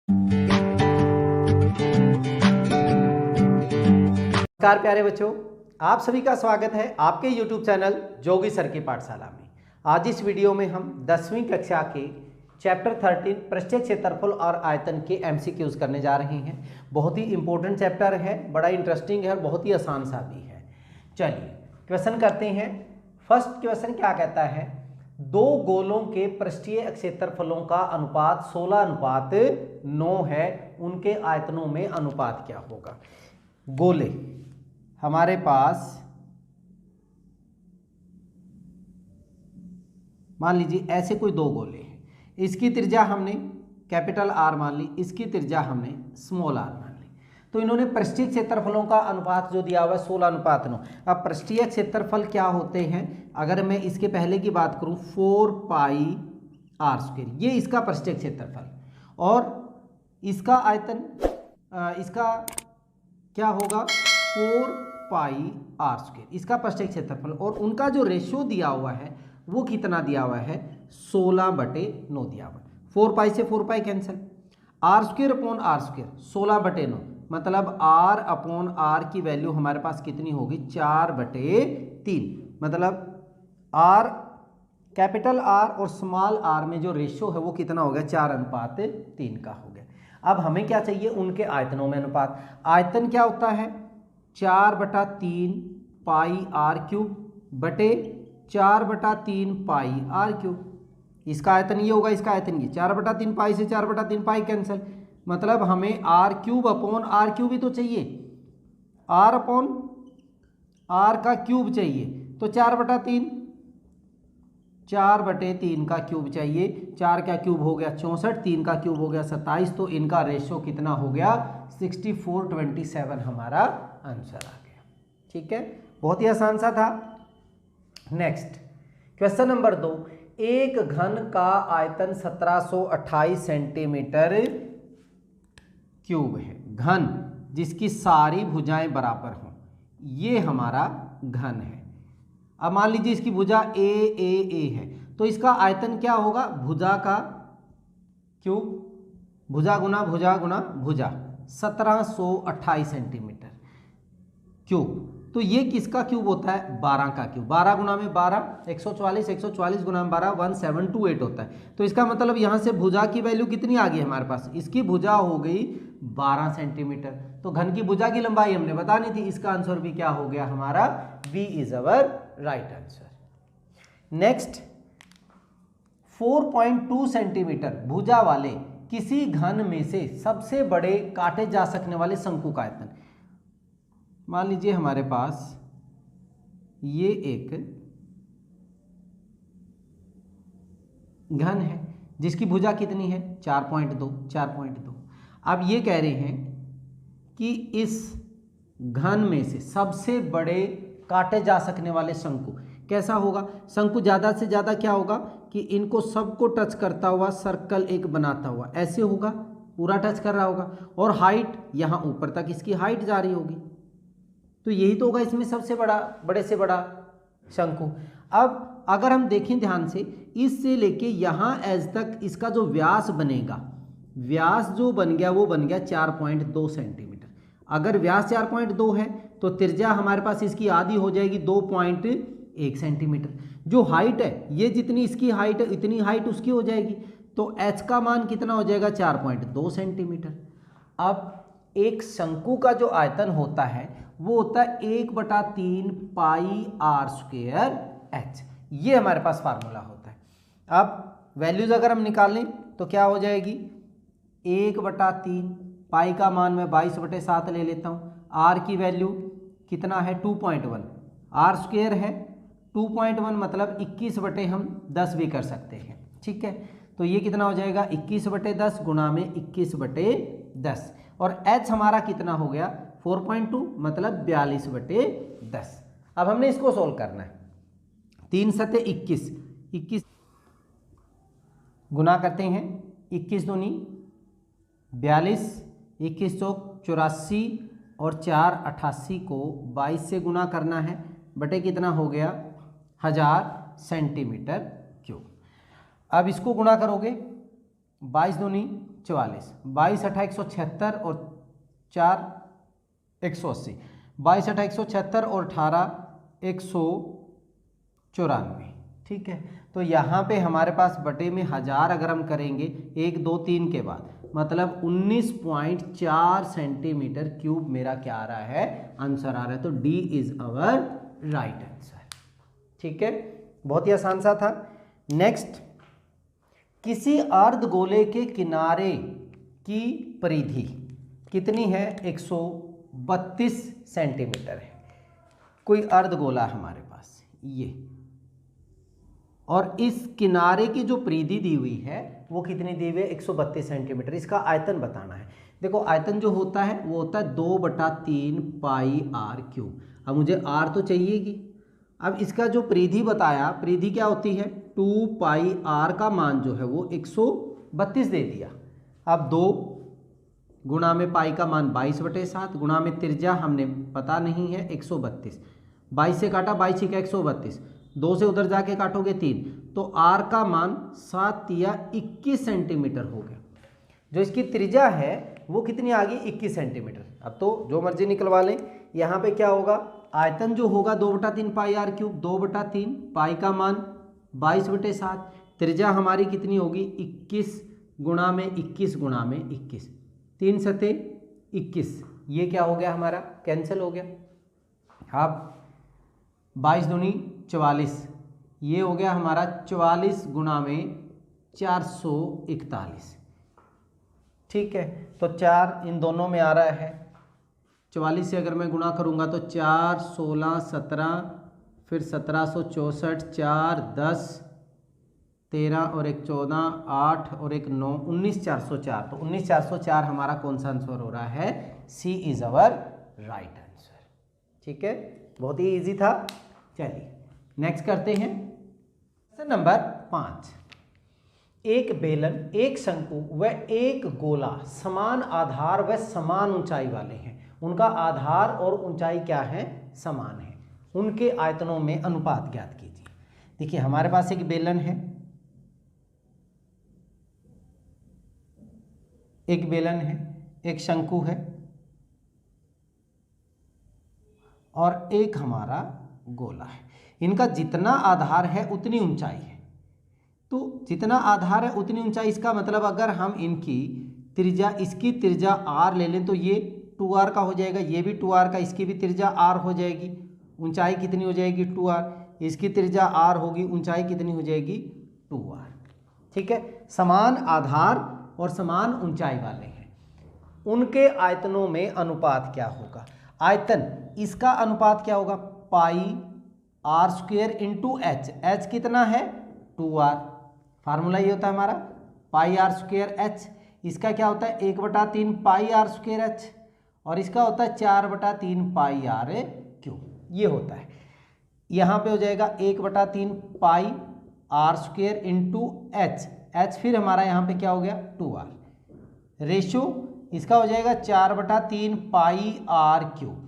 नमस्कार प्यारे बच्चों, आप सभी का स्वागत है आपके YouTube चैनल जोगी सर की पाठशाला में। आज इस वीडियो में हम 10वीं कक्षा के चैप्टर 13 पृष्ठीय क्षेत्रफल और आयतन के MCQs करने जा रहे हैं। बहुत ही इंपॉर्टेंट चैप्टर है, बड़ा इंटरेस्टिंग है और बहुत ही आसान सा भी है। चलिए क्वेश्चन करते हैं। फर्स्ट क्वेश्चन क्या कहता है, दो गोलों के पृष्ठीय क्षेत्रफलों का अनुपात 16:9 है, उनके आयतनों में अनुपात क्या होगा। गोले हमारे पास मान लीजिए ऐसे कोई दो गोले हैं, इसकी त्रिज्या हमने कैपिटल R मान ली, इसकी त्रिज्या हमने स्मॉल r मान ली। तो इन्होंने पृष्ठीय क्षेत्रफलों का अनुपात जो दिया हुआ है 16:9। अब पृष्ठीय क्षेत्रफल क्या होते हैं, अगर मैं इसके पहले की बात करूं 4πr², ये इसका पृष्ठीय क्षेत्रफल, और इसका आयतन इसका क्या होगा 4πr², इसका पृष्ठीय क्षेत्रफल, और उनका जो रेशियो दिया हुआ है वो कितना दिया हुआ है 16/9 दिया हुआ है। 4π से 4π कैंसिल, r²/r², 16/9 मतलब r/r की वैल्यू हमारे पास कितनी होगी 4/3, मतलब r कैपिटल R और स्मॉल r में जो रेशियो है वो कितना हो गया 4:3 का हो गया। अब हमें क्या चाहिए, उनके आयतनों में अनुपात। आयतन क्या होता है 4/3πr³ बटे 4/3πr³। इसका आयतन ये होगा, इसका आयतन ये, 4/3π से 4/3π कैंसिल, मतलब हमें r³/r³ भी तो चाहिए, r/r का क्यूब चाहिए, तो 4/3 का क्यूब चाहिए। 4 का क्यूब हो गया 64, 3 का क्यूब हो गया 27, तो इनका रेशियो कितना हो गया 64:27 हमारा आंसर आ गया। ठीक है, बहुत ही आसान सा था। नेक्स्ट क्वेश्चन नंबर 2, एक घन का आयतन 1728 सेंटीमीटर क्यूब है। घन जिसकी सारी भुजाएं बराबर हों, ये हमारा घन है। अब मान लीजिए इसकी भुजा ए है, तो इसका आयतन क्या होगा, भुजा का क्यूब, भुजा गुना भुजा गुना भुजा, 1728 सेंटीमीटर क्यूब। तो ये किसका क्यूब होता है 12 का क्यूब, 12 गुना में 12 144, 144 गुना में 12 1728 होता है। तो इसका मतलब यहाँ से भुजा की वैल्यू कितनी आ गई हमारे पास, इसकी भुजा हो गई 12 सेंटीमीटर। तो घन की भुजा की लंबाई हमने बतानी थी, इसका आंसर भी क्या हो गया हमारा B is our right answer. Next 4.2 centimetre भुजा वाले किसी घन में से सबसे बड़े काटे जा सकने वाले शंकु का आयतन। मान लीजिए हमारे पास ये एक घन है जिसकी भुजा कितनी है 4.2। अब ये कह रहे हैं कि इस घन में से सबसे बड़े काटे जा सकने वाले शंकु कैसा होगा। शंकु ज़्यादा से ज़्यादा क्या होगा कि इनको सबको टच करता हुआ सर्कल एक बनाता हुआ ऐसे होगा, पूरा टच कर रहा होगा, और हाइट यहाँ ऊपर तक इसकी हाइट जा रही होगी। तो यही तो होगा इसमें सबसे बड़ा, बड़े से बड़ा शंकु। अब अगर हम देखें ध्यान से, इससे लेके यहाँ एज तक इसका जो व्यास बनेगा, व्यास जो बन गया वो बन गया 4.2 सेंटीमीटर। अगर व्यास 4.2 है तो त्रिज्या हमारे पास इसकी आधी हो जाएगी 2.1 सेंटीमीटर। जो हाइट है, ये जितनी इसकी हाइट है इतनी हाइट उसकी हो जाएगी, तो h का मान कितना हो जाएगा 4.2 सेंटीमीटर। अब एक शंकु का जो आयतन होता है वो होता है 1/3πr²h, ये हमारे पास फार्मूला होता है। अब वैल्यूज अगर हम निकालें तो क्या हो जाएगी 1/3, पाई का मान मैं 22/7 ले लेता हूँ, r की वैल्यू कितना है 2.1, r² है 2.1 मतलब 21/10 भी कर सकते हैं। ठीक है, तो ये कितना हो जाएगा 21/10 गुणा में 21/10, और h हमारा कितना हो गया 4.2 मतलब 42/10। अब हमने इसको सोल्व करना है। 3 सते 21 गुना करते हैं, 21 दूनी 42, 21 चौक 84 और 4 88 को 22 से गुना करना है, बटे कितना हो गया 1000 सेंटीमीटर क्यूब। अब इसको गुणा करोगे 22 दूनी 44, 22 8 176 और 4 180, 22 8 176 और 18 194। ठीक है, तो यहाँ पे हमारे पास बटे में 1000 अगर हम करेंगे 1 2 3 के बाद, मतलब 19.4 सेंटीमीटर क्यूब मेरा क्या आ रहा है, आंसर आ रहा है। तो D is our right answer. ठीक है, बहुत ही आसान सा था। नेक्स्ट, किसी अर्धगोले के किनारे की परिधि कितनी है, 132 सेंटीमीटर है। कोई अर्धगोला हमारे पास ये, और इस किनारे की जो परिधि दी हुई है वो कितनी दी हुई है, 132 सेंटीमीटर। इसका आयतन बताना है। देखो आयतन जो होता है वो होता है 2/3 पाई आर क्यूब। अब मुझे आर तो चाहिएगी। अब इसका जो परिधि बताया, परिधि क्या होती है, 2 पाई आर का मान जो है वो 132 दे दिया। अब 2 गुणा में पाई का मान 22/7 गुणा में त्रिज्या हमने पता नहीं है 132, 22 से काटा 22 का 132, 2 से उधर जाके काटोगे 3, तो आर का मान 7 या 21 सेंटीमीटर हो गया। जो इसकी त्रिज्या है वो कितनी आ गई, 21 सेंटीमीटर। अब तो जो मर्जी निकलवा लें। यहाँ पे क्या होगा, आयतन जो होगा 2/3 पाई आर क्यूब, 2/3 पाई का मान 22/7, त्रिज्या हमारी कितनी होगी 21 गुणा में 21 गुणा में 21, 3 सते 21। ये क्या हो गया हमारा, कैंसिल हो गया। अब 22 दूनी 44, ये हो गया हमारा 44 गुणा में 441। ठीक है, तो 4 इन दोनों में आ रहा है, 44 से अगर मैं गुणा करूंगा तो 4 16 17, फिर 1764, 4 10 13 और 1 14, 8 और 1 9, 19404। तो 19404 हमारा कौन सा आंसर हो रहा है, सी इज अवर राइट आंसर। ठीक है, बहुत ही इजी था। चलिए नेक्स्ट करते हैं क्वेश्चन नंबर 5। एक बेलन, एक शंकु व एक गोला समान आधार व समान ऊंचाई वाले हैं। उनका आधार और ऊंचाई क्या है, समान है। उनके आयतनों में अनुपात ज्ञात कीजिए। देखिए हमारे पास एक बेलन है, एक बेलन है, एक शंकु है और एक हमारा गोला है। इनका जितना आधार है उतनी ऊंचाई है। तो जितना आधार है उतनी ऊंचाई, इसका मतलब अगर हम इनकी त्रिज्या, इसकी त्रिज्या r ले लें तो ये 2r का हो जाएगा, ये भी 2r का, इसकी भी त्रिज्या r हो जाएगी, ऊंचाई कितनी हो जाएगी 2r, इसकी त्रिज्या r होगी, ऊंचाई कितनी हो जाएगी 2r। ठीक है, समान आधार और समान ऊंचाई वाले हैं। उनके आयतनों में अनुपात क्या होगा, आयतन इसका अनुपात क्या होगा, pi r square into h. H कितना है 2r, फार्मूला ये होता है हमारा पाई आर स्क्वेयर एच। इसका क्या होता है 1/3 पाई आर स्क्वेयर एच, और इसका होता है 4/3 पाई आर क्यूब। ये होता है, यहाँ पे हो जाएगा 1/3 pi r square into h. H फिर हमारा यहाँ पे क्या हो गया 2r, रेशो इसका हो जाएगा 4/3 पाई आर क्यूब।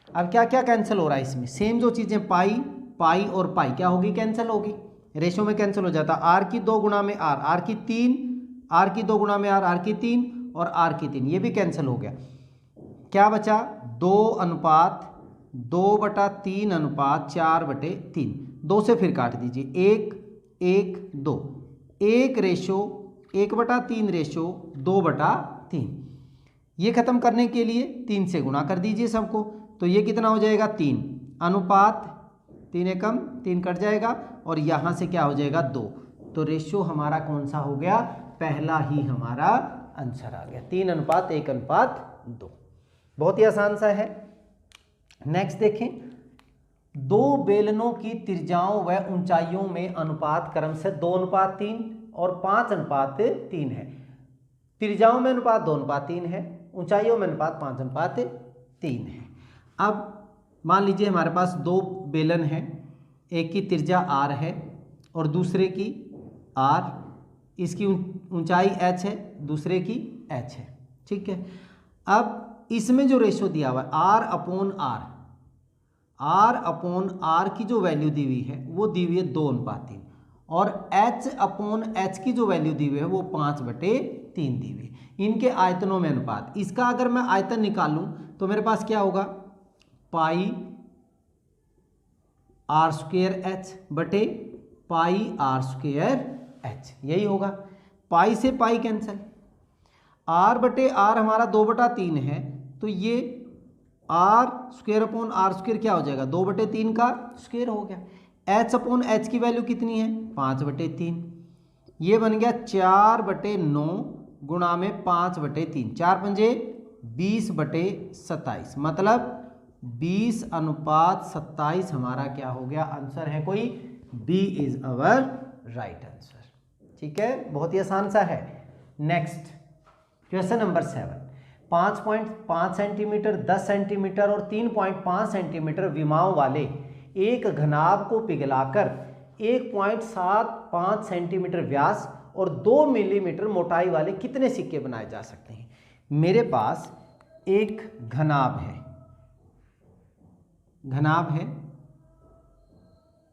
अब क्या क्या कैंसिल हो रहा है इसमें, सेम जो चीज़ें पाई पाई और पाई क्या होगी, कैंसिल होगी, रेशो में कैंसिल हो जाता है। आर की 2 गुणा में आर, आर की 3, आर की 2 गुणा में आर, आर की 3 और आर की 3, ये भी कैंसिल हो गया। क्या बचा 2/3/4/3, 2 से फिर काट दीजिए, 1 1 2, 1 रेशो 1/3 रेशो 2/3। ये खत्म करने के लिए 3 से गुणा कर दीजिए सबको, तो ये कितना हो जाएगा 3, अनुपात 3 एकम 3 कट जाएगा और यहाँ से क्या हो जाएगा 2। तो रेशियो हमारा कौन सा हो गया, पहला ही हमारा आंसर आ गया, 3:1:2। बहुत ही आसान सा है। नेक्स्ट देखें, 2 बेलनों की त्रिज्याओं व ऊंचाइयों में अनुपात क्रम से 2:3 और 5:3 है। त्रिज्याओं में अनुपात 2:3 है, ऊंचाइयों में अनुपात 5:3 है। अब मान लीजिए हमारे पास 2 बेलन हैं, एक की त्रिज्या r है और दूसरे की r, इसकी ऊंचाई h है, दूसरे की h है। ठीक है, अब इसमें जो रेशो दिया हुआ है r/r की जो वैल्यू दी हुई है वो दी हुई है 2:3 और h/h की जो वैल्यू दी हुई है वो 5/3 3 दी हुई। इनके आयतनों में अनुपात, इसका अगर मैं आयतन निकालूं तो मेरे पास क्या होगा, पाई आर स्क्वेयर एच बटे पाई आर स्क्वेयर एच, यही होगा। पाई से पाई कैंसिल, आर बटे आर हमारा 2/3 है, तो ये R square upon R square क्या हो जाएगा, 2/3 का स्क्वेयर हो गया। एच अपॉन एच की वैल्यू कितनी है, 5/3, ये बन गया 4/9 गुणा में 5/3, 4 पंजे 20/27, मतलब 20:27 हमारा क्या हो गया, आंसर है कोई, B is our right answer. ठीक है, बहुत ही आसान सा है। Next question number 7, 5.5 centimetre, 10 centimetre और 3.5 सेंटीमीटर विमाओं वाले एक घनाभ को पिघलाकर 1.75 सेंटीमीटर व्यास और 2 मिलीमीटर मोटाई वाले कितने सिक्के बनाए जा सकते हैं। मेरे पास एक घनाभ है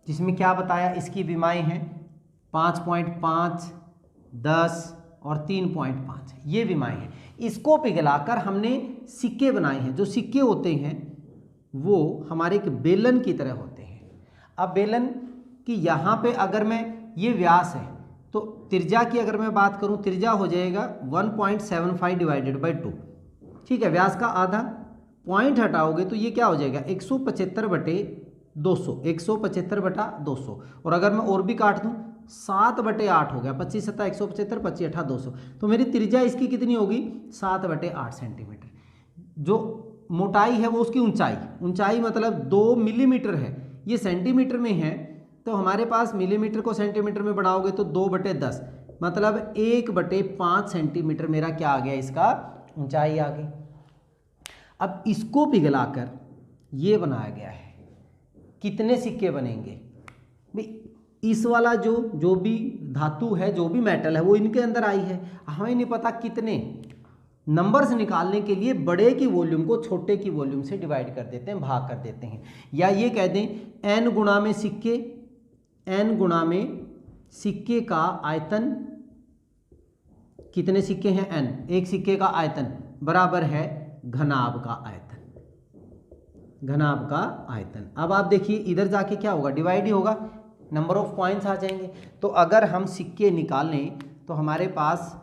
जिसमें क्या बताया, इसकी विमाएं हैं 5.5, 10 और 3.5, ये विमाएं हैं। इसको पिघलाकर हमने सिक्के बनाए हैं। जो सिक्के होते हैं वो हमारे एक बेलन की तरह होते हैं। अब बेलन की यहाँ पे अगर मैं, ये व्यास है तो त्रिज्या की अगर मैं बात करूँ, त्रिज्या हो जाएगा 1.75 डिवाइडेड बाई 2। ठीक है, व्यास का आधा, पॉइंट हटाओगे तो ये क्या हो जाएगा, 175/200, 175/200। और अगर मैं और भी काट दूँ 7/8 हो गया, 25 7 175, 25 8 200, तो मेरी त्रिज्या इसकी कितनी होगी, 7/8 सेंटीमीटर। जो मोटाई है वो उसकी ऊंचाई मतलब 2 मिलीमीटर है, ये सेंटीमीटर में है, तो हमारे पास मिलीमीटर को सेंटीमीटर में बढ़ाओगे तो 2/10, मतलब 1/5 सेंटीमीटर मेरा क्या आ गया, इसका ऊंचाई आ गई। अब इसको पिघलाकर ये बनाया गया है, कितने सिक्के बनेंगे भाई, इस वाला जो भी धातु है, जो भी मेटल है वो इनके अंदर आई है, हमें नहीं पता कितने। नंबर्स निकालने के लिए बड़े की वॉल्यूम को छोटे की वॉल्यूम से डिवाइड कर देते हैं, भाग कर देते हैं, या ये कह दें n गुणा में सिक्के, n गुणा में सिक्के का आयतन, कितने सिक्के हैं n, एक सिक्के का आयतन बराबर है घनाभ का आयतन। अब आप देखिए इधर जाके क्या होगा, डिवाइड ही होगा, नंबर ऑफ कॉइन्स आ जाएंगे। तो अगर हम सिक्के निकालें तो हमारे पास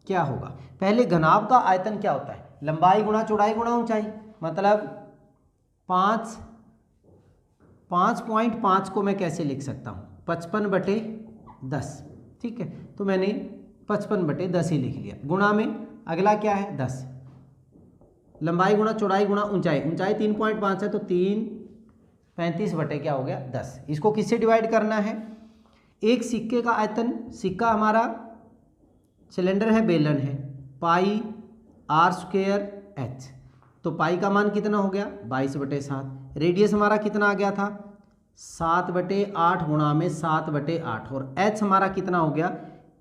क्या होगा, पहले घनाभ का आयतन क्या होता है, लंबाई गुणा चौड़ाई गुणा ऊंचाई, मतलब 5.5 को मैं कैसे लिख सकता हूँ, 55/10। ठीक है, तो मैंने 55/10 ही लिख लिया, गुणा में अगला क्या है 10, लंबाई गुणा चौड़ाई गुणा ऊंचाई 3.5 है तो 3 क्या हो गया 10। इसको किससे डिवाइड करना है, एक सिक्के का आयतन, सिक्का हमारा सिलेंडर है, बेलन है, पाई आर स्क्वेयर एच, तो पाई का मान कितना हो गया 22/7। रेडियस हमारा कितना आ गया था 7/8 गुणा में 7/8, और एच हमारा कितना हो गया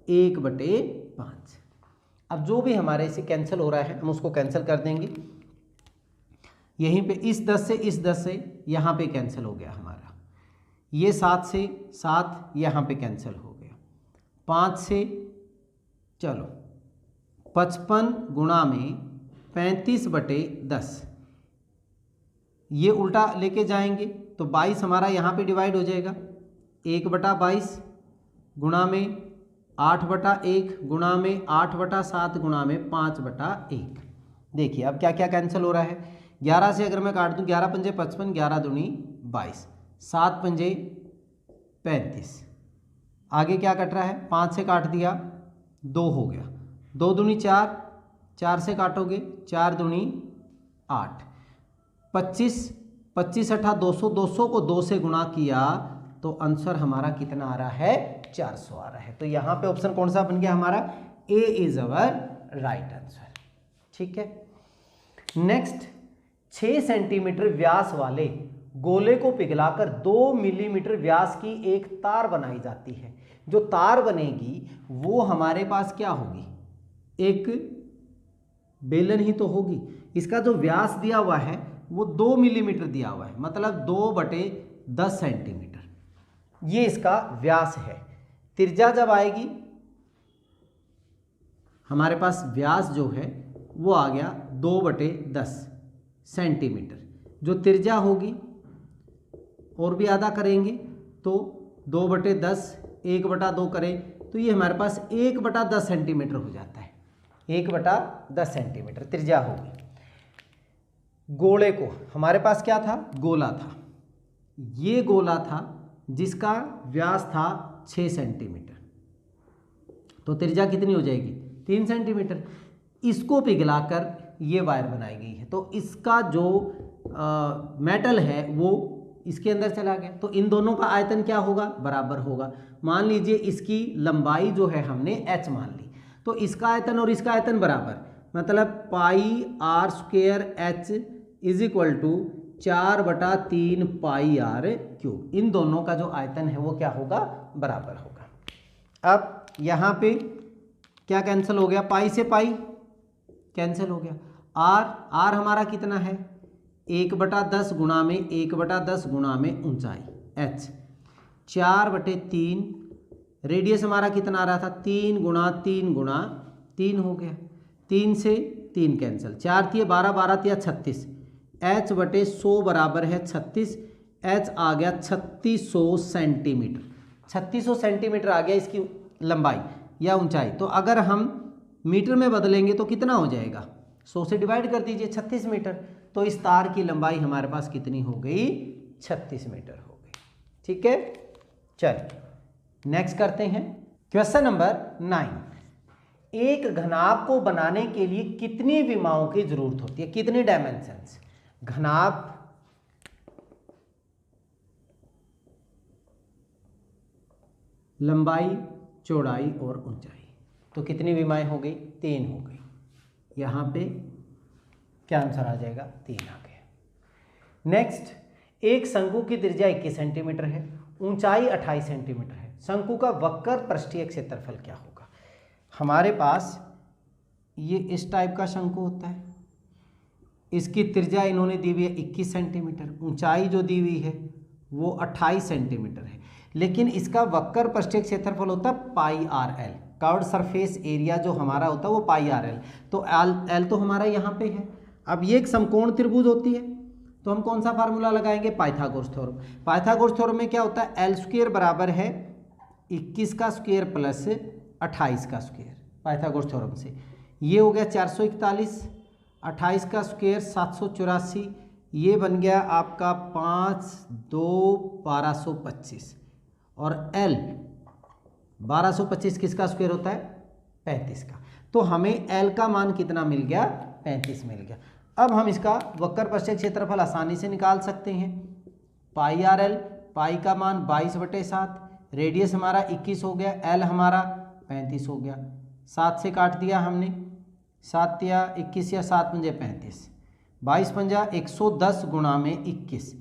1/5। अब जो भी हमारे से कैंसिल हो रहा है हम उसको कैंसिल कर देंगे, यहीं पे इस 10 से यहाँ पे कैंसिल हो गया हमारा, ये 7 से 7 यहाँ पे कैंसिल हो गया, 5 से चलो 55 गुणा में 35/10, ये उल्टा लेके जाएंगे तो 22 हमारा यहाँ पे डिवाइड हो जाएगा, 1/22 गुणा में 8/1 गुणा में 8/7 गुणा में 5/1। देखिए अब क्या क्या कैंसिल हो रहा है, 11 से अगर मैं काट दूं 11 पंजे 55, 11 दूनी 22, 7 पंजे 35, आगे क्या कट रहा है 5 से काट दिया 2 हो गया, 2 दूनी 4, 4 से काटोगे 4 दूनी 8, 25, 25 8 200, 200 को 2 से गुणा किया तो आंसर हमारा कितना आ रहा है 400 आ रहा है। तो यहाँ पे ऑप्शन कौन सा बन गया हमारा, ए इज अवर राइट आंसर। ठीक है, नेक्स्ट 6 सेंटीमीटर व्यास वाले गोले को पिघलाकर 2 मिलीमीटर व्यास की एक तार बनाई जाती है। जो तार बनेगी वो हमारे पास क्या होगी, एक बेलन ही तो होगी। इसका जो व्यास दिया हुआ है वो 2 मिलीमीटर दिया हुआ है, मतलब 2/10 सेंटीमीटर ये इसका व्यास है। त्रिज्या जब आएगी हमारे पास व्यास जो है वो आ गया 2/10 सेंटीमीटर। जो त्रिज्या होगी और भी आधा करेंगे तो 2/10 1/2 करें तो ये हमारे पास 1/10 सेंटीमीटर हो जाता है। 1/10 सेंटीमीटर त्रिज्या होगी। गोले को हमारे पास क्या था, गोला था, ये गोला था जिसका व्यास था 6 सेंटीमीटर, तो त्रिज्या कितनी हो जाएगी 3 सेंटीमीटर। इसको पिघलाकर ये वायर बनाई गई है, तो इसका जो मेटल है वो इसके अंदर चला गया, तो इन दोनों का आयतन क्या होगा, बराबर होगा। मान लीजिए इसकी लंबाई जो है हमने h मान ली, तो इसका आयतन और इसका आयतन बराबर, मतलब πr² h is equal to 4/3 πr³। इन दोनों का जो आयतन है वो क्या होगा, बराबर होगा। अब यहाँ पे क्या कैंसिल हो गया, पाई से पाई कैंसिल हो गया। r हमारा कितना है 1/10 गुणा में 1/10 गुणा में ऊंचाई h, 4/3 रेडियस हमारा कितना आ रहा था 3 गुणा 3 गुणा 3 हो गया, 3 से 3 कैंसिल, 4 थी 12, 12 थी 36, h/100 बराबर है 36, h आ गया 3600 सेंटीमीटर। 3600 सेंटीमीटर आ गया इसकी लंबाई या ऊंचाई। तो अगर हम मीटर में बदलेंगे तो कितना हो जाएगा, 100 से डिवाइड कर दीजिए 36 मीटर, तो इस तार की लंबाई हमारे पास कितनी हो गई 36 मीटर हो गई। ठीक है, चलिए नेक्स्ट करते हैं क्वेश्चन नंबर 9। एक घनाभ को बनाने के लिए कितनी विमाओं की जरूरत होती है, कितनी डायमेंशंस, घनाभ लंबाई चौड़ाई और ऊंचाई, तो कितनी विमाएं हो गई 3 हो गई। यहाँ पे क्या आंसर आ जाएगा 3 आ गया। नेक्स्ट, एक शंकु की त्रिज्या 21 सेंटीमीटर है, ऊंचाई 28 सेंटीमीटर है, शंकु का वक्र पृष्ठीय क्षेत्रफल क्या होगा। हमारे पास ये इस टाइप का शंकु होता है, इसकी त्रिज्या इन्होंने दी हुई है 21 सेंटीमीटर, ऊंचाई जो दी हुई है वो 28 सेंटीमीटर है, लेकिन इसका वक्र पृष्ठीय क्षेत्रफल होता है πrl, कर्व्ड सरफेस एरिया जो हमारा होता है वो πrl, तो l तो हमारा यहाँ पे है। अब ये एक समकोण त्रिभुज होती है, तो हम कौन सा फार्मूला लगाएंगे, पाइथागोरस थ्योरम। पाइथागोरस थ्योरम में क्या होता है, l² बराबर है 21 का स्क्वायर प्लस 28 का स्क्वायर, पाइथागोरस थ्योरम से ये हो गया 441, 28 का स्क्वायर 784, ये बन गया आपका 5 2 1225, और L 1225 किसका स्क्वायर होता है 35 का, तो हमें L का मान कितना मिल गया 35 मिल गया। अब हम इसका वक्र पृष्ठीय क्षेत्रफल आसानी से निकाल सकते हैं, πrl, पाई का मान 22/7, रेडियस हमारा 21 हो गया, L हमारा 35 हो गया, 7 से काट दिया हमने, 7 या 21 या 7 पंजे 35, 22 पंजा 110 गुणा में 21,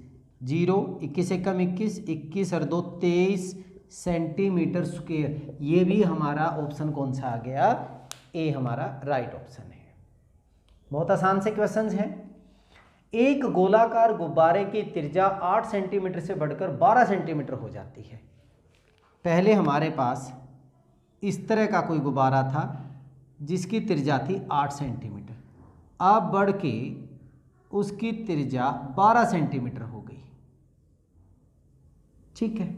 0 21 एकम 21, 21 और 2 23 सेंटीमीटर स्क्वायर। ये भी हमारा ऑप्शन कौन सा आ गया, ए हमारा राइट ऑप्शन है। बहुत आसान से क्वेश्चंस हैं। एक गोलाकार गुब्बारे की त्रिज्या 8 सेंटीमीटर से बढ़कर 12 सेंटीमीटर हो जाती है। पहले हमारे पास इस तरह का कोई गुब्बारा था जिसकी त्रिज्या थी 8 सेंटीमीटर, अब बढ़ के उसकी त्रिज्या 12 सेंटीमीटर हो गई। ठीक है,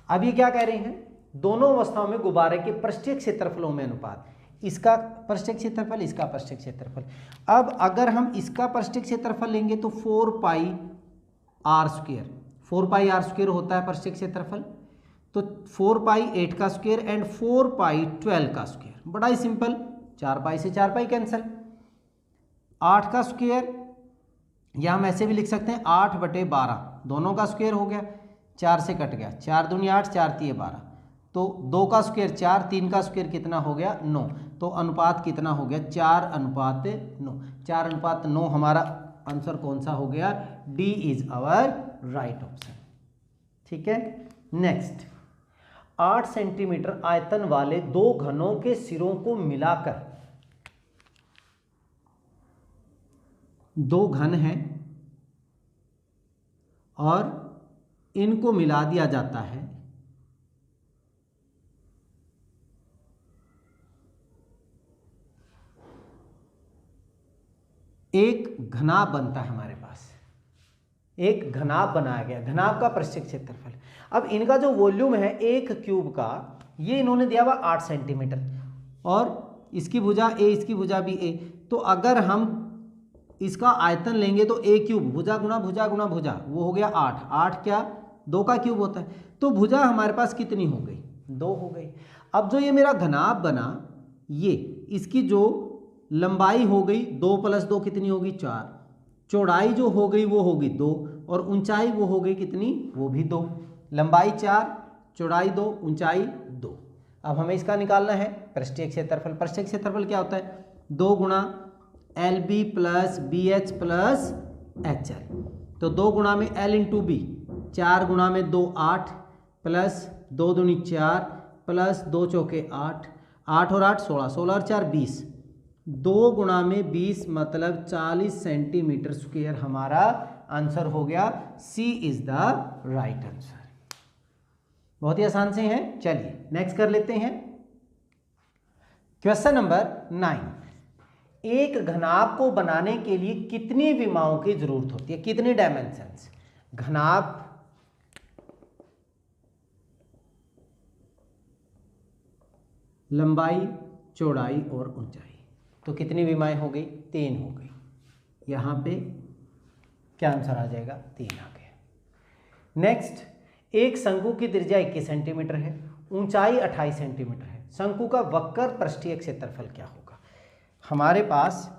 अब ये क्या कह रहे हैं, दोनों अवस्थाओं में गुब्बारे के पृष्ठीय क्षेत्रफलों में अनुपात, इसका पृष्ठीय क्षेत्रफल इसका पृष्ठीय क्षेत्रफल। अब अगर हम इसका पृष्ठीय क्षेत्रफल लेंगे तो 4πr², 4πr² होता है पृष्ठीय क्षेत्रफल, तो 4π 8 का स्क्वायर एंड 4π 12 का स्क्वायर, बड़ा ही सिंपल, 4π से 4π कैंसिल, 8 का स्क्वायर या हम ऐसे भी लिख सकते हैं 8/12, दोनों का स्क्वायर हो गया, 4 से कट गया, 4 दूनी 8, 4 तिये 12, तो 2 का स्क्वायर 4, 3 का स्क्वायर कितना हो गया 9, तो अनुपात कितना हो गया 4:9, 4:9 हमारा आंसर कौन सा हो गया, D is our right option. ठीक है, नेक्स्ट, 8 सेंटीमीटर आयतन वाले दो घनों के सिरों को मिलाकर, दो घन हैं और इनको मिला दिया जाता है, एक घनाभ बनता है हमारे पास, एक घनाभ बनाया गया, घनाभ का पृष्ठीय क्षेत्रफल। अब इनका जो वॉल्यूम है एक क्यूब का, ये इन्होंने दिया हुआ 8 सेंटीमीटर, और इसकी भुजा ए, इसकी भुजा भी ए। तो अगर हम इसका आयतन लेंगे तो ए क्यूब, भुजा गुणा भुजा गुणा भुजा, वो हो गया 8, 8 क्या 2 का क्यूब होता है, तो भुजा हमारे पास कितनी हो गई 2 हो गई। अब जो ये मेरा घनाभ बना, ये इसकी जो लंबाई हो गई 2 + 2 कितनी होगी 4, चौड़ाई जो हो गई वो होगी 2, और ऊंचाई वो हो गई कितनी, वो भी 2। लंबाई 4, चौड़ाई 2, ऊंचाई 2। अब हमें इसका निकालना है पृष्ठीय क्षेत्रफल। पृष्ठीय क्षेत्रफल क्या होता है, 2 गुणा LB + BH + HL। तो 2 गुणा में L × B, 4 गुणा में 2 8, प्लस 2 दूनी 4, प्लस 2 चौके 8, 8 और 8 16, 16 और 4 20, 2 गुणा में 20 मतलब 40 सेंटीमीटर स्क्वायर हमारा आंसर हो गया। सी इज द राइट आंसर। बहुत ही आसान से हैं। चलिए नेक्स्ट कर लेते हैं क्वेश्चन नंबर 9। एक घनाभ को बनाने के लिए कितनी विमाओं की जरूरत होती है, कितनी डायमेंशंस। घनाभ लंबाई, चौड़ाई और ऊंचाई, तो कितनी विमाएं हो गई 3 हो गई। यहाँ पे क्या आंसर आ जाएगा 3 आ गया। नेक्स्ट, एक शंकु की त्रिज्या 21 सेंटीमीटर है, ऊंचाई 28 सेंटीमीटर है, शंकु का वक्र पृष्ठीय क्षेत्रफल क्या होगा। हमारे पास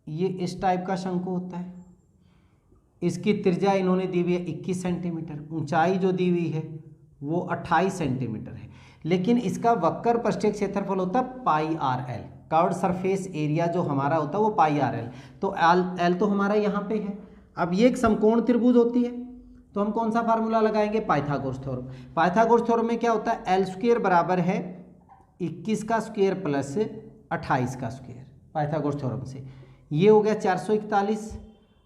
ये इस टाइप का शंकु होता है, इसकी त्रिज्या इन्होंने दी हुई है 21 सेंटीमीटर, ऊंचाई जो दी हुई है वो 28 सेंटीमीटर है, लेकिन इसका वक्र पृष्ठीय क्षेत्रफल होता है πRL। कर्व्ड सरफेस एरिया जो हमारा होता है वो πRL, तो L तो हमारा यहाँ पे है। अब ये एक समकोण त्रिभुज होती है, तो हम कौन सा फार्मूला लगाएंगे, पाइथागोरस थ्योरम। पाइथागोरस थ्योरम में क्या होता है, L² बराबर है 21 का स्क्वायर प्लस 28 का स्क्वायर, पाइथागोरस थ्योरम से। ये हो गया 441,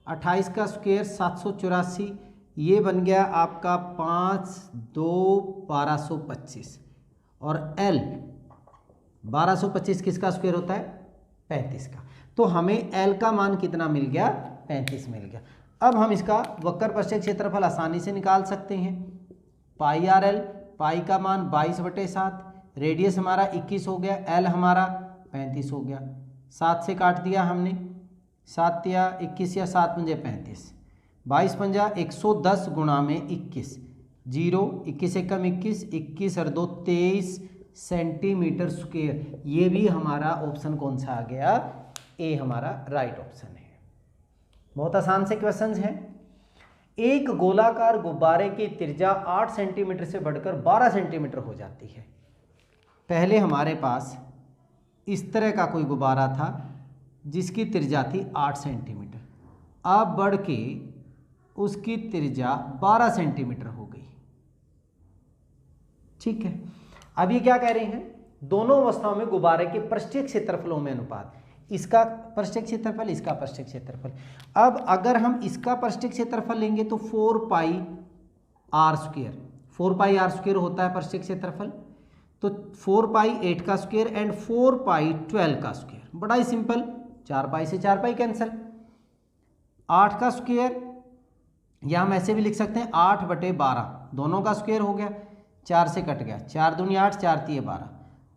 28 का स्क्वायर 784, ये बन गया आपका 5 2 1225, और L 1225 किसका स्क्वायर होता है 35 का। तो हमें L का मान कितना मिल गया 35 मिल गया। अब हम इसका वक्र पृष्ठीय क्षेत्रफल आसानी से निकाल सकते हैं। πRL, पाई का मान 22/7, रेडियस हमारा 21 हो गया, L हमारा 35 हो गया, 7 से काट दिया हमने, 7 या 21 या 7 पंजे 35, 22 पंजा 110 गुणा में 21, 0 21 एकम 21, 21 और 2 23 सेंटीमीटर स्क्वायर। ये भी हमारा ऑप्शन कौन सा आ गया, ए हमारा राइट ऑप्शन है। बहुत आसान से क्वेश्चंस हैं। एक गोलाकार गुब्बारे की त्रिज्या 8 सेंटीमीटर से बढ़कर 12 सेंटीमीटर हो जाती है। पहले हमारे पास इस तरह का कोई गुब्बारा था जिसकी त्रिज्या थी 8 सेंटीमीटर, अब बढ़ के उसकी त्रिज्या 12 सेंटीमीटर हो गई। ठीक है, अब ये क्या कह रहे हैं, दोनों अवस्थाओं में गुब्बारे के पृष्ठीय क्षेत्रफलों में अनुपात, इसका पृष्ठीय क्षेत्रफल, इसका पृष्ठीय क्षेत्रफल। अब अगर हम इसका पृष्ठीय क्षेत्रफल लेंगे तो 4πr², 4πr² होता है पृष्ठीय क्षेत्रफल, तो 4π 8 का स्क्वायर एंड 4π 12 का स्क्वायर। बड़ा ही सिंपल, 4π से 4π कैंसिल, 8 का स्क्वायर या हम ऐसे भी लिख सकते हैं 8/12, दोनों का स्क्वायर हो गया, 4 से कट गया, 4 दूनी 8, 4 3 12,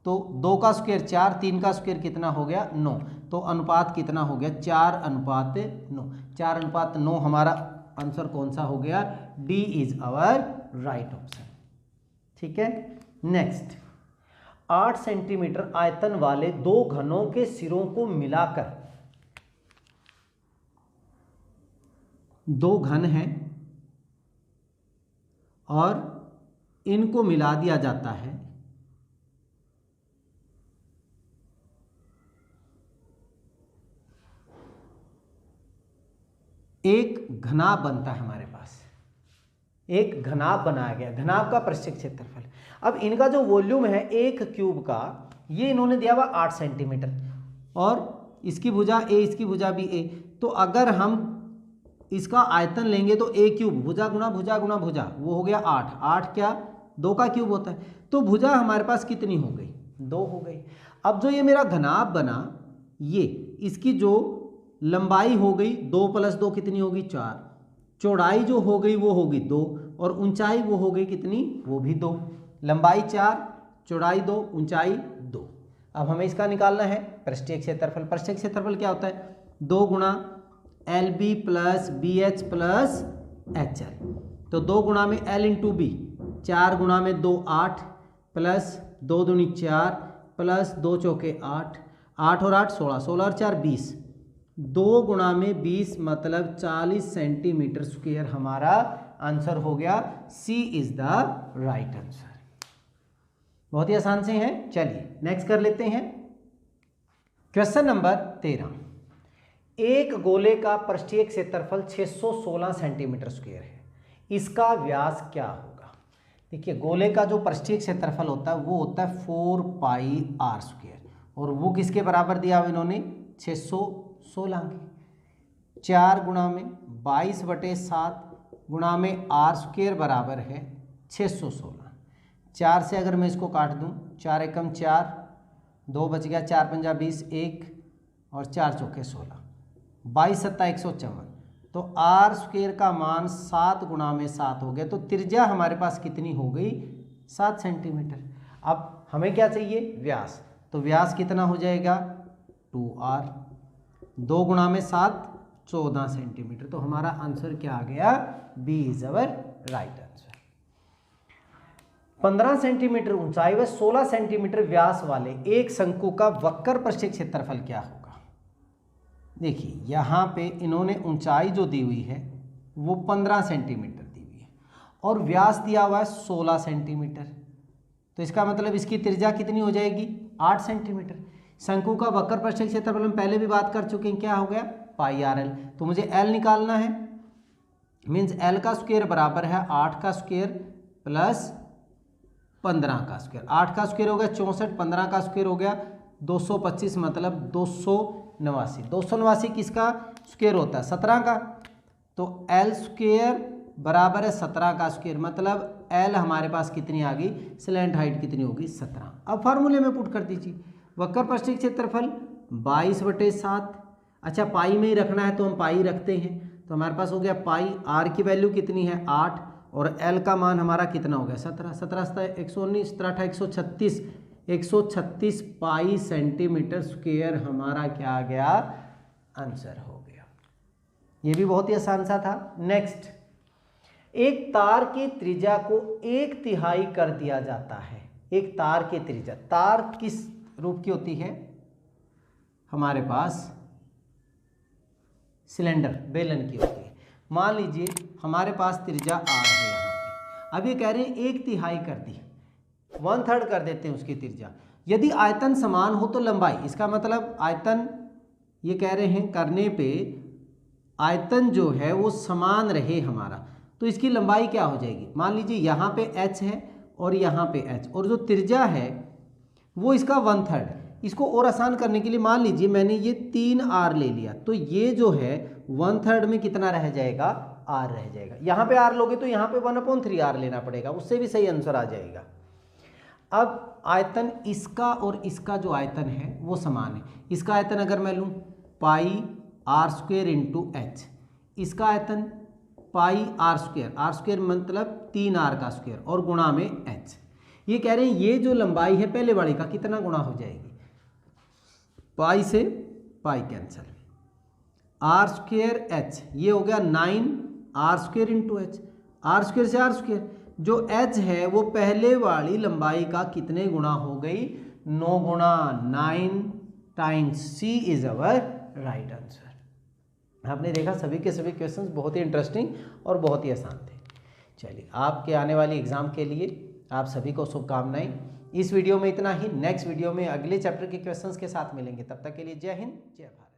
तो 2 का स्क्वायर 4, 3 का स्क्वायर कितना हो गया 9, तो अनुपात कितना हो गया 4:9। 4:9 हमारा आंसर कौन सा हो गया, D is our right option. ठीक है, नेक्स्ट, 8 सेंटीमीटर आयतन वाले 2 घनों के सिरों को मिलाकर, 2 घन हैं और इनको मिला दिया जाता है, एक घनाभ बनता है हमारे पास, एक घनाभ बनाया गया, घनाभ का पृष्ठीय क्षेत्रफल। अब इनका जो वॉल्यूम है एक क्यूब का, ये इन्होंने दिया हुआ 8 सेंटीमीटर, और इसकी भुजा ए, इसकी भुजा भी ए। तो अगर हम इसका आयतन लेंगे तो ए क्यूब, भुजा गुणा भुजा गुणा भुजा, वो हो गया 8, 8 क्या 2 का क्यूब होता है, तो भुजा हमारे पास कितनी हो गई 2 हो गई। अब जो ये मेरा घनाभ बना, ये इसकी जो लंबाई हो गई 2 + 2 कितनी होगी 4, चौड़ाई जो हो गई वो होगी 2, और ऊंचाई वो हो गई कितनी, वो भी 2। लंबाई 4, चौड़ाई 2, ऊंचाई 2। अब हमें इसका निकालना है पृष्ठीय क्षेत्रफल। पृष्ठीय क्षेत्रफल क्या होता है, 2 गुणा LB + BH + HL। तो 2 गुणा में L × B, 4 गुणा में 2 8 प्लस 2 दूनी 4 प्लस 2 चौके 8, 8 और 8 16, 16 और 4 20, 2 गुणा में 20 मतलब 40 सेंटीमीटर स्क्वायर हमारा आंसर हो गया। C is the right answer. बहुत ही आसान से हैं। चलिए नेक्स्ट कर लेते हैं। Question number 13। एक गोले का पृष्ठीय क्षेत्रफल 616 सेंटीमीटर स्क्वायर है, इसका व्यास क्या होगा। देखिए गोले का जो पृष्ठीय क्षेत्रफल होता है वो होता है 4πr², और वो किसके बराबर दिया हुआ इन्होंने 616 के। 4 गुणा में 22/7 गुणा में r² बराबर है 616। 4 से अगर मैं इसको काट दूं, 4 एकम 4, 2 बच गया, 4 पंजा 20, 1 और 4 चौके 16, 22 × 7 154। तो r² का मान 7 गुणा में 7 हो गया। तो त्रिज्या हमारे पास कितनी हो गई 7 सेंटीमीटर। अब हमें क्या चाहिए व्यास, तो व्यास कितना हो जाएगा 2r। 2 गुणा में 7 14 सेंटीमीटर। तो हमारा आंसर क्या आ गया, B is our right answer. 15 centimetre ऊंचाई व 16 सेंटीमीटर व्यास वाले एक शंकु का वक्र पृष्ठीय क्षेत्रफल क्या होगा। देखिए यहाँ पे इन्होंने ऊंचाई जो दी हुई है वो 15 सेंटीमीटर दी हुई है और व्यास दिया हुआ है 16 सेंटीमीटर। तो इसका मतलब इसकी त्रिज्या कितनी हो जाएगी 8 सेंटीमीटर। शंकु का वक्र पृष्ठीय क्षेत्रफल हम पहले भी बात कर चुके हैं, क्या हो गया πrl। तो मुझे l निकालना है, मीन्स l का स्क्वायर बराबर है 8 का स्क्वायर प्लस 15 का स्क्वायर। 8 का स्क्वायर हो गया 64, 15 का स्क्वायर हो गया 225 मतलब 289। 289 किसका स्क्वायर होता है 17 का। तो l² बराबर है 17 का स्क्वायर, मतलब l हमारे पास कितनी आ गई, स्लैंट हाइट कितनी होगी 17। अब फार्मूले में पुट कर दीजिए, वक्र पृष्ठीय क्षेत्रफल 22/7। अच्छा पाई में ही रखना है तो हम पाई रखते हैं, तो हमारे पास हो गया पाई। r की वैल्यू कितनी है 8 और l का मान हमारा कितना हो गया 17। 17 × 119, 17 × 136, 136 पाई सेंटीमीटर स्क्वायर हमारा क्या आ गया आंसर हो गया। ये भी बहुत ही आसान सा था। नेक्स्ट, एक तार की त्रिज्या को 1/3 कर दिया जाता है। एक तार की त्रिज्या, तार किस रूप की होती है हमारे पास सिलेंडर बेलन की होती है। मान लीजिए हमारे पास त्रिज्या r है यहाँ पे। अब ये कह रहे हैं 1/3 कर दी, 1/3 कर देते हैं उसकी त्रिज्या। यदि आयतन समान हो तो लंबाई, इसका मतलब आयतन ये कह रहे हैं करने पे आयतन जो है वो समान रहे हमारा, तो इसकी लंबाई क्या हो जाएगी। मान लीजिए यहाँ पे h है और यहाँ पे h, और जो त्रिज्या है वो इसका 1/3। इसको और आसान करने के लिए मान लीजिए मैंने ये 3r ले लिया, तो ये जो है 1/3 में कितना रह जाएगा r रह जाएगा। यहाँ पे r लोगे तो यहाँ पे 1/3r लेना पड़ेगा, उससे भी सही आंसर आ जाएगा। अब आयतन इसका और इसका जो आयतन है वो समान है। इसका आयतन अगर मैं लूँ πr² × h, इसका आयतन πr², r² मतलब 3r का स्क्वायर और गुणा में h। ये कह रहे हैं ये जो लंबाई है पहले वाली का कितना गुणा हो जाएगी, पाई से पाई कैंसिल, r² h ये हो गया 9r² × h, r² से r², जो h है वो पहले वाली लंबाई का कितने गुणा हो गई 9 गुणा 9 times. C is our right answer. आपने देखा सभी के सभी क्वेश्चंस बहुत ही इंटरेस्टिंग और बहुत ही आसान थे। चलिए आपके आने वाली एग्जाम के लिए आप सभी को शुभकामनाएं। इस वीडियो में इतना ही, नेक्स्ट वीडियो में अगले चैप्टर के क्वेश्चंस के साथ मिलेंगे। तब तक के लिए जय हिंद जय भारत।